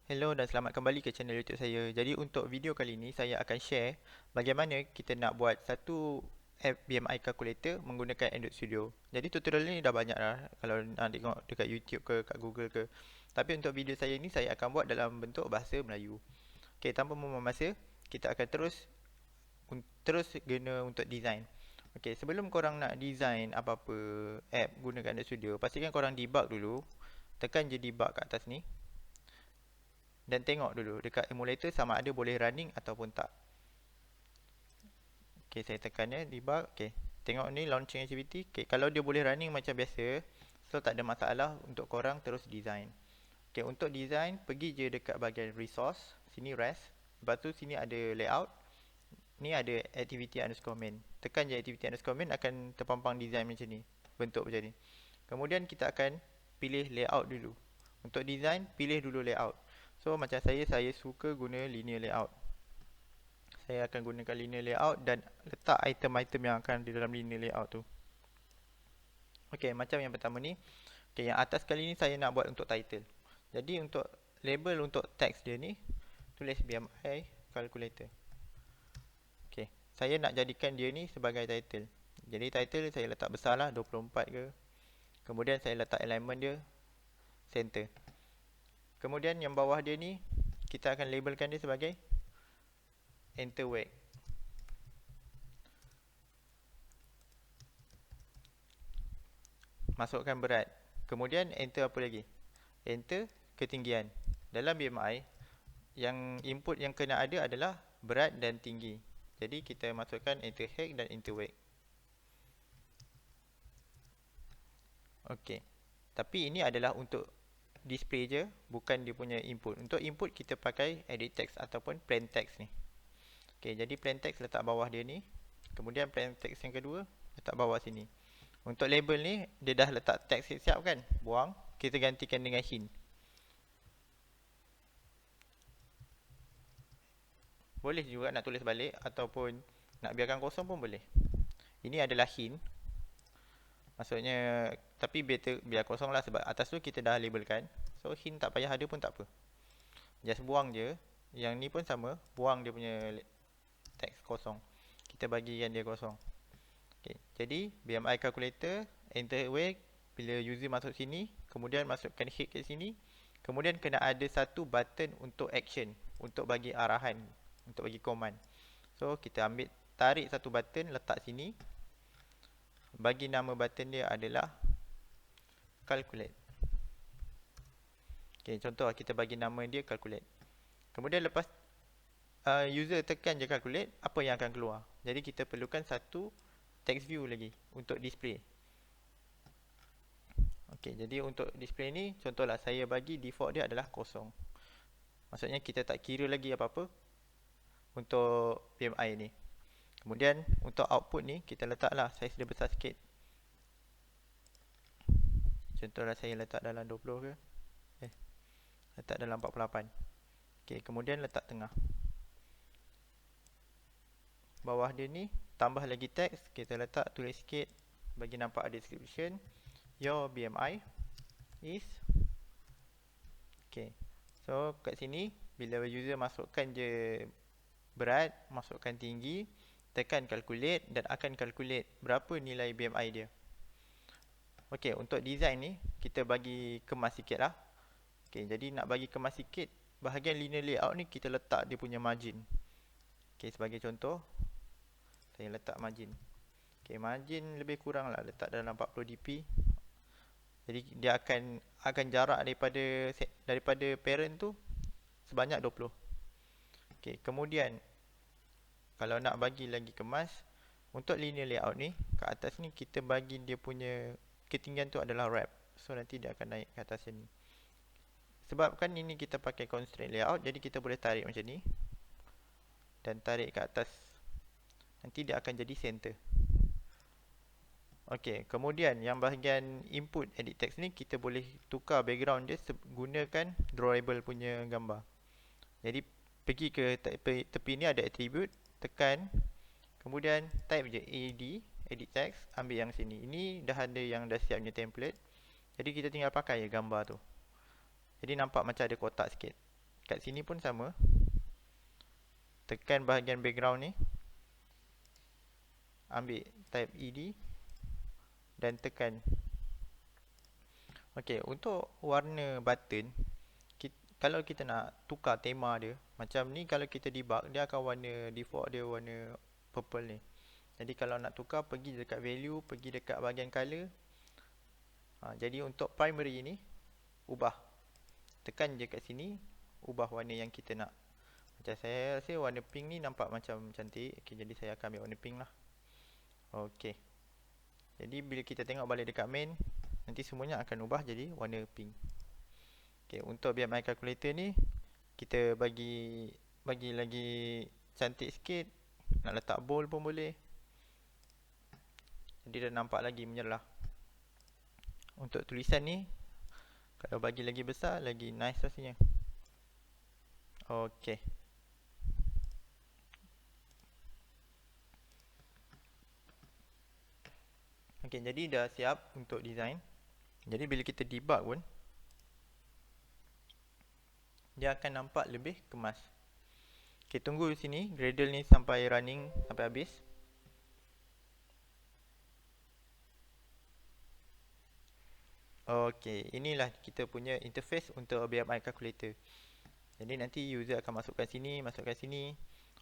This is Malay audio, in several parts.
Hello dan selamat kembali ke channel YouTube saya. Jadi untuk video kali ini saya akan share bagaimana kita nak buat satu app BMI calculator menggunakan Android Studio. Jadi tutorial ni dah banyak dah kalau nak tengok dekat YouTube ke kat Google ke. Tapi untuk video saya ni saya akan buat dalam bentuk bahasa Melayu. Okey, tanpa membuang masa, kita akan terus guna untuk design. Okey, sebelum korang nak design apa-apa app gunakan Android Studio, pastikan korang debug dulu. Tekan je debug kat atas ni. Dan tengok dulu dekat emulator sama ada boleh running ataupun tak. Ok, saya tekan ya, debug. Ok, tengok ni launching activity. Ok, kalau dia boleh running macam biasa, so tak ada masalah untuk korang terus design. Ok, untuk design, pergi je dekat bahagian resource, sini rest. Lepas tu sini ada layout. Ni ada activity underscore main. Tekan je activity underscore main, akan terpampang design macam ni. Bentuk macam ni. Kemudian kita akan pilih layout dulu. Untuk design, pilih dulu layout. So macam saya suka guna linear layout. Saya akan gunakan linear layout dan letak item-item yang akan di dalam linear layout tu. Ok, macam yang pertama ni. Ok, yang atas kali ni saya nak buat untuk title. Jadi untuk label untuk teks dia ni, tulis BMI calculator. Ok, saya nak jadikan dia ni sebagai title. Jadi title saya letak besar lah, 24 ke. Kemudian saya letak alignment dia center. Kemudian yang bawah dia ni, kita akan labelkan dia sebagai enter weight. Masukkan berat. Kemudian enter apa lagi? Enter ketinggian. Dalam BMI, yang input yang kena ada adalah berat dan tinggi. Jadi kita masukkan enter height dan enter weight. Okey. Tapi ini adalah untuk display je, bukan dia punya input. Untuk input kita pakai edit text ataupun plain text ni. Okey, jadi plain text letak bawah dia ni. Kemudian plain text yang kedua letak bawah sini. Untuk label ni dia dah letak teks siap kan? Buang, kita gantikan dengan hint. Boleh juga nak tulis balik ataupun nak biarkan kosong pun boleh. Ini adalah hint. Maksudnya, tapi biar kosong lah sebab atas tu kita dah labelkan. So hint tak payah ada pun tak apa. Just buang je. Yang ni pun sama, buang dia punya teks kosong. Kita bagikan dia kosong. Okay. Jadi BMI calculator, enter weight. Bila user masuk sini, kemudian masukkan height ke sini. Kemudian kena ada satu button untuk action, untuk bagi arahan, untuk bagi command. So kita ambil, tarik satu button, letak sini. Bagi nama button dia adalah calculate. Okay, contoh kita bagi nama dia calculate. Kemudian lepas user tekan je calculate, apa yang akan keluar? Jadi kita perlukan satu text view lagi untuk display. Okey, jadi untuk display ni, contohlah saya bagi default dia adalah kosong. Maksudnya kita tak kira lagi apa-apa untuk BMI ni. Kemudian untuk output ni, kita letaklah saiz dia besar sikit. Contohlah saya letak dalam 20 ke. Letak dalam 48. Okey, kemudian letak tengah. Bawah dia ni, tambah lagi teks. Kita letak, tulis sikit. Bagi nampak ada description. Your BMI is. Okay. So kat sini bila user masukkan je berat, masukkan tinggi, tekan calculate dan akan calculate berapa nilai BMI dia. Okay, untuk design ni kita bagi kemas sikit lah. Okay, jadi nak bagi kemas sikit, bahagian linear layout ni kita letak dia punya margin. Okay, sebagai contoh saya letak margin. Okay, margin lebih kurang lah, letak dalam 40 dp. Jadi dia akan jarak daripada parent tu sebanyak 20. Okey, kemudian kalau nak bagi lagi kemas, untuk linear layout ni, kat atas ni kita bagi dia punya ketinggian tu adalah wrap. So nanti dia akan naik ke atas sini. Sebabkan ini kita pakai constraint layout, jadi kita boleh tarik macam ni dan tarik ke atas. Nanti dia akan jadi center. Okey, kemudian yang bahagian input edit text ni kita boleh tukar background dia gunakan drawable punya gambar. Jadi pergi ke tepi ni ada attribute, tekan, kemudian type je AD, edit text, ambil yang sini. Ini dah ada yang dah siapnya template. Jadi kita tinggal pakai je gambar tu. Jadi nampak macam ada kotak sikit. kat sini pun sama. Tekan bahagian background ni, ambil type ed dan tekan. Okey, untuk warna button, kalau kita nak tukar tema dia, macam ni kalau kita debug, dia akan warna default dia warna purple ni. Jadi kalau nak tukar, pergi dekat value, pergi dekat bahagian color. Jadi untuk primary ni, ubah. Tekan je kat sini, ubah warna yang kita nak. Macam saya rasa warna pink ni nampak macam cantik. Okay, jadi saya akan ambil warna pink lah. Okay. Jadi bila kita tengok balik dekat main, nanti semuanya akan ubah jadi warna pink. Okay, untuk BMI calculator ni, kita bagi lagi cantik sikit. Nak letak bold pun boleh. Jadi dah nampak lagi menyerlah. Untuk tulisan ni, kalau bagi lagi besar, lagi nice rasanya. Okay. Okay, jadi dah siap untuk design. Jadi bila kita debug pun, dia akan nampak lebih kemas. Okay, tunggu sini Gradle ni sampai running, sampai habis. Okay, inilah kita punya interface untuk BMI calculator. Jadi nanti user akan masukkan sini,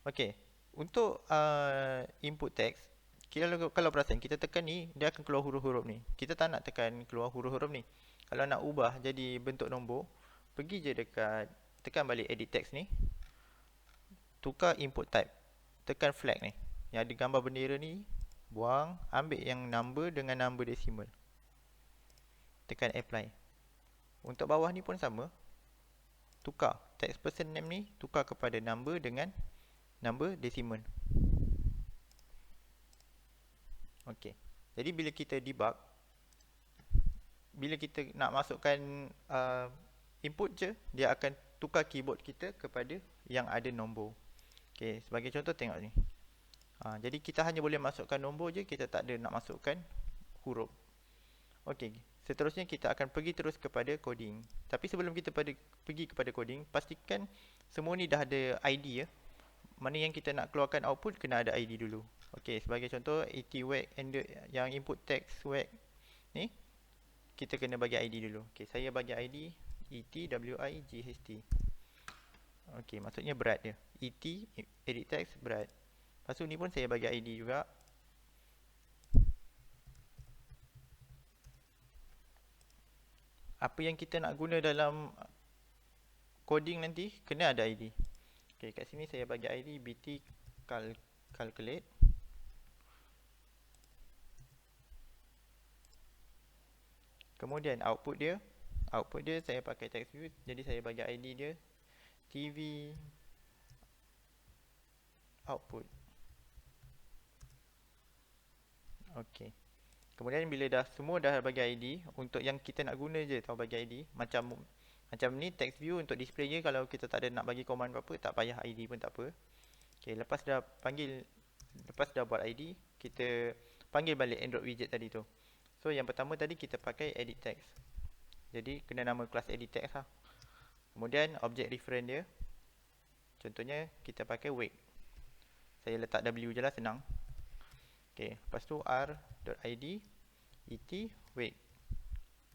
Okay, untuk input text, kalau perasan kita tekan ni, dia akan keluar huruf-huruf ni. Kita tak nak tekan keluar huruf-huruf ni. Kalau nak ubah jadi bentuk nombor, pergi je dekat, tekan balik edit text ni, tukar input type, tekan flag ni, yang ada gambar bendera ni, buang, ambil yang number dengan number decimal, tekan apply. Untuk bawah ni pun sama, tukar text person name ni, tukar kepada number dengan number decimal. Ok, jadi bila kita debug, bila kita nak masukkan input je, dia akan tukar keyboard kita kepada yang ada nombor. Ok, sebagai contoh tengok ni. Jadi kita hanya boleh masukkan nombor je, kita tak ada nak masukkan huruf. Ok, seterusnya kita akan pergi terus kepada coding. Tapi sebelum kita pergi kepada coding, pastikan semua ni dah ada ID ya. Mana yang kita nak keluarkan output, kena ada ID dulu. Ok, sebagai contoh etwag yang input text wag ni, kita kena bagi ID dulu. Ok, saya bagi ID etwight. Ok, maksudnya berat dia. edit text berat. Lepas tu ni pun saya bagi ID juga. Apa yang kita nak guna dalam coding nanti, kena ada ID. Ok, kat sini saya bagi ID bt calculate. Kemudian output dia saya pakai text view, jadi saya bagi ID dia TV output. Ok, kemudian bila dah semua dah bagi ID, untuk yang kita nak guna je tahu bagi ID. Macam ni text view untuk display je, kalau kita tak ada nak bagi command apa-apa, tak payah ID pun tak apa. Ok, lepas dah buat ID, kita panggil balik Android widget tadi tu. So yang pertama tadi kita pakai edit text, jadi kena nama kelas edit text lah. Kemudian objek reference dia, contohnya kita pakai wag. Saya letak W je lah, senang. Ok, lepas tu r.id et wag.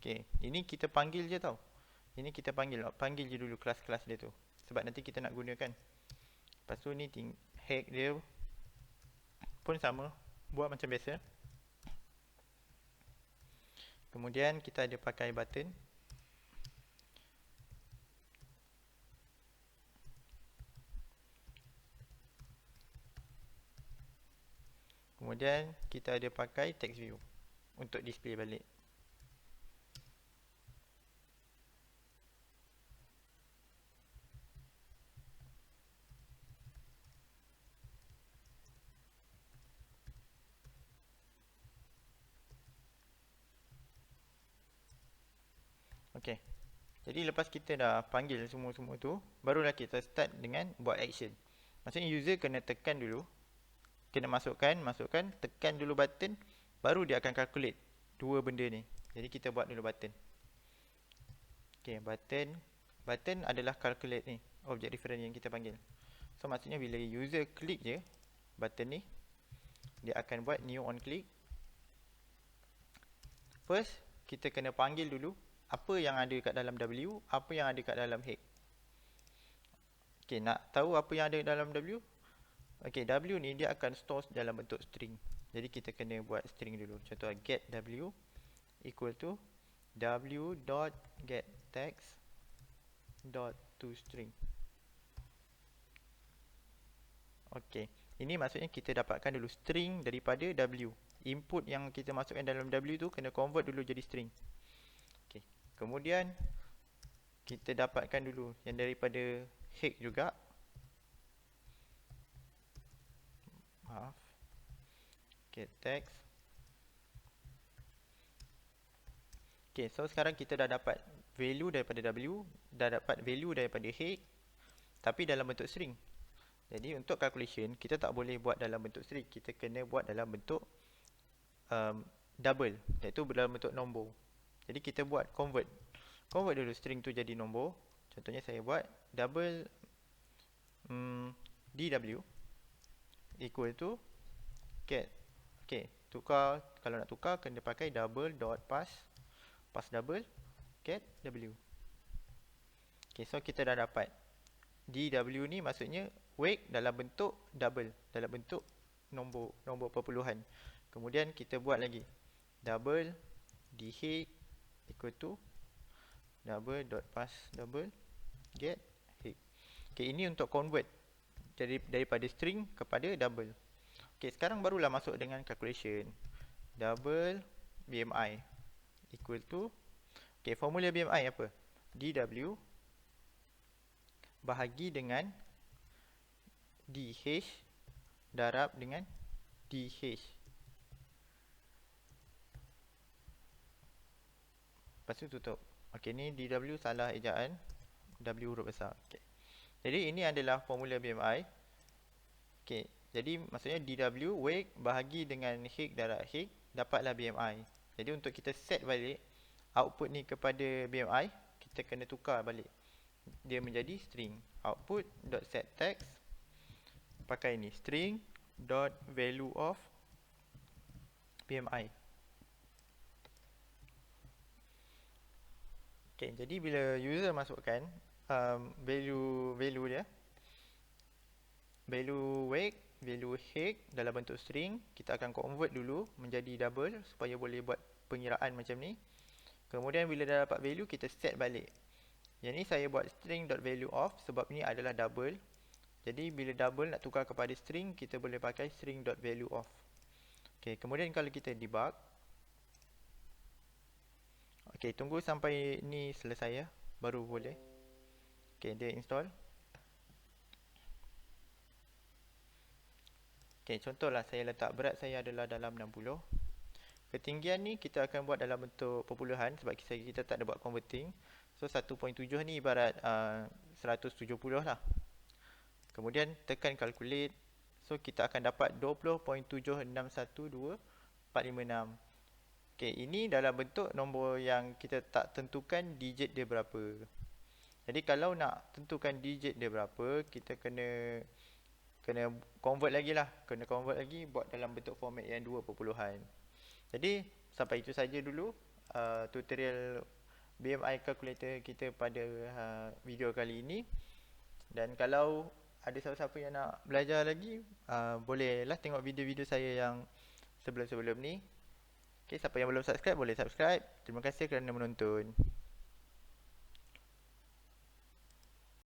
Ok, ini kita panggil je tau. Ini kita panggil je dulu kelas-kelas dia tu, sebab nanti kita nak gunakan. Lepas tu ni head dia pun sama, buat macam biasa. Kemudian kita ada pakai button. Kemudian kita ada pakai text view untuk display balik. Ok, jadi lepas kita dah panggil semua-semua tu, barulah kita start dengan buat action. Maksudnya user kena tekan dulu, kena masukkan, tekan dulu button, baru dia akan calculate dua benda ni. Jadi kita buat dulu button. Ok, button button adalah calculate ni, object reference yang kita panggil. So maksudnya bila user klik je button ni, dia akan buat new on click. First, kita kena panggil dulu apa yang ada kat dalam W, apa yang ada kat dalam head. Okay, nak tahu apa yang ada dalam W? Okay, W ni dia akan store dalam bentuk string. Jadi kita kena buat string dulu. Contoh get W equal to w.getText.toString. Okay, ini maksudnya kita dapatkan dulu string daripada W. Input yang kita masukkan dalam W tu kena convert dulu jadi string. Okay, kemudian kita dapatkan dulu yang daripada head juga. Maaf, get text. Okay, so sekarang kita dah dapat value daripada W, dah dapat value daripada head, tapi dalam bentuk string. Jadi untuk calculation kita tak boleh buat dalam bentuk string, kita kena buat dalam bentuk double, iaitu dalam bentuk nombor. Jadi kita buat convert dulu string tu jadi nombor. Contohnya saya buat double DW equal to get. Okay, tukar, kalau nak tukar kena pakai double dot pass double get W. Okay, so kita dah dapat DW ni maksudnya wake dalam bentuk double, dalam bentuk nombor perpuluhan. Kemudian kita buat lagi double dhead equal to double dot pass double get head. Okay, ini untuk convert daripada string kepada double. Okay, sekarang barulah masuk dengan calculation. Double BMI equal to, okay, formula BMI apa? DW bahagi dengan DH darab dengan DH. Lepas tu tutup. Okay, ni DW salah ejaan, W huruf besar. Okay. Jadi ini adalah formula BMI. Okay, jadi maksudnya DW wake bahagi dengan head darab head, dapatlah BMI. Jadi untuk kita set balik output ni kepada BMI, kita kena tukar balik dia menjadi string. Output.setText pakai ni string dot value of BMI. Okay, jadi bila user masukkan value dia, value wake, value head dalam bentuk string, kita akan convert dulu menjadi double supaya boleh buat pengiraan macam ni. Kemudian bila dah dapat value, kita set balik. Yang ni saya buat string.valueOf sebab ni adalah double. Jadi bila double nak tukar kepada string, kita boleh pakai string.valueOf. Okay, kemudian kalau kita debug, okay, tunggu sampai ni selesai ya, baru boleh. Okay, dia install. Okay, contohlah saya letak berat saya adalah dalam 60. Ketinggian ni kita akan buat dalam bentuk perpuluhan sebab kita tak ada buat converting. So 1.7 ni ibarat 170 lah. Kemudian tekan calculate. So kita akan dapat 20.761256. Okay, ini dalam bentuk nombor yang kita tak tentukan digit dia berapa. Jadi kalau nak tentukan digit dia berapa, kita kena convert lagi lah. Kena convert lagi buat dalam bentuk format yang 2 perpuluhan. Jadi sampai itu saja dulu tutorial BMI calculator kita pada video kali ini. Dan kalau ada siapa-siapa yang nak belajar lagi, bolehlah tengok video-video saya yang sebelum-sebelum ni. Okay, siapa yang belum subscribe boleh subscribe. Terima kasih kerana menonton.